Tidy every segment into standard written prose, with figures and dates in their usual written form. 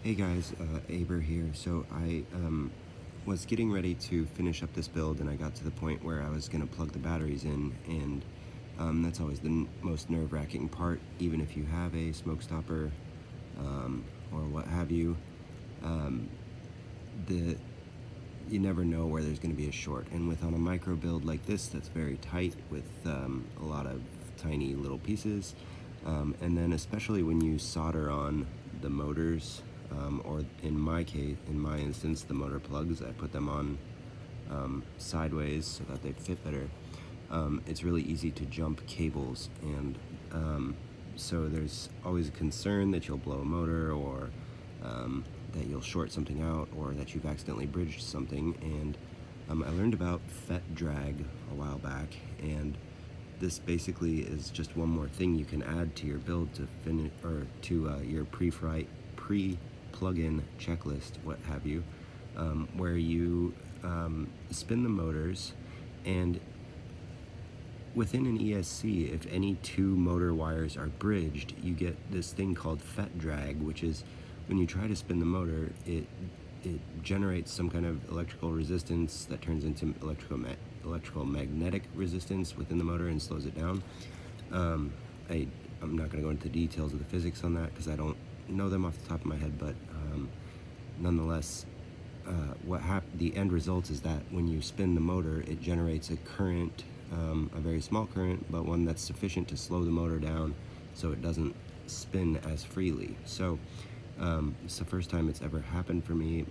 Hey guys, Aber here. So I was getting ready to finish up this build, and I got to the point where I was going to plug the batteries in, and that's always the most nerve-wracking part, even if you have a smoke stopper or what have you. Um, the You never know where there's going to be a short, and on a micro build like this that's very tight with a lot of tiny little pieces, and then especially when you solder on the motors, or in my instance, the motor plugs, I put them on sideways so that they fit better. It's really easy to jump cables, and so there's always a concern that you'll blow a motor, or that you'll short something out, or that you've accidentally bridged something. And I learned about FET drag a while back, and this basically is just one more thing you can add to your build to finish, or to your pre-plug-in checklist, what have you, where you spin the motors, and within an ESC, if any two motor wires are bridged, you get this thing called FET drag, which is when you try to spin the motor, it generates some kind of electrical resistance that turns into electrical magnetic resistance within the motor and slows it down. I'm not going to go into the details of the physics on that because I don't know them off the top of my head, but nonetheless, the end result is that when you spin the motor, it generates a current, a very small current, but one that's sufficient to slow the motor down so it doesn't spin as freely. So it's the first time it's ever happened for me,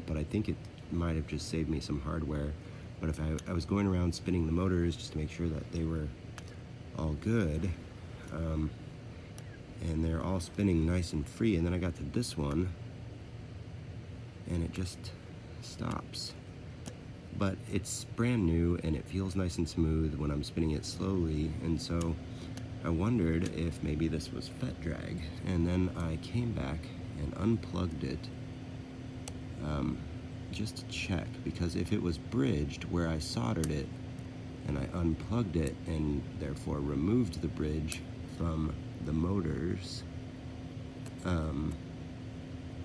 but I think it might have just saved me some hardware. But if I was going around spinning the motors just to make sure that they were all good, and they're all spinning nice and free, and then I got to this one, and it just stops. But it's brand new, and it feels nice and smooth when I'm spinning it slowly, and so I wondered if maybe this was FET drag. And then I came back and unplugged it, just to check, because if it was bridged where I soldered it, and I unplugged it and therefore removed the bridge from the motors,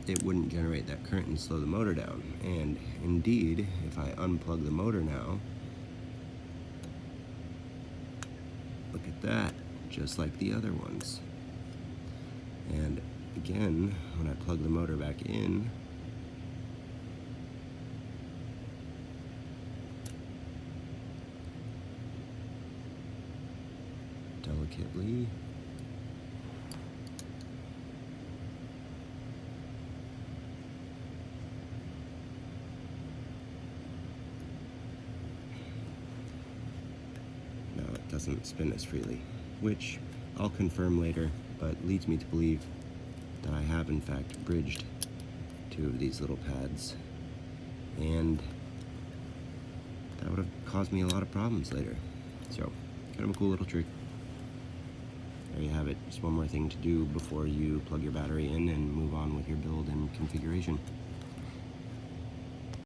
it wouldn't generate that current and slow the motor down. And indeed, if I unplug the motor now, look at that, just like the other ones. And again, when I plug the motor back in, delicately, now it doesn't spin as freely, which I'll confirm later, but leads me to believe that I have in fact bridged two of these little pads, and that would have caused me a lot of problems later. So, kind of a cool little trick. There you have it. Just one more thing to do before you plug your battery in and move on with your build and configuration.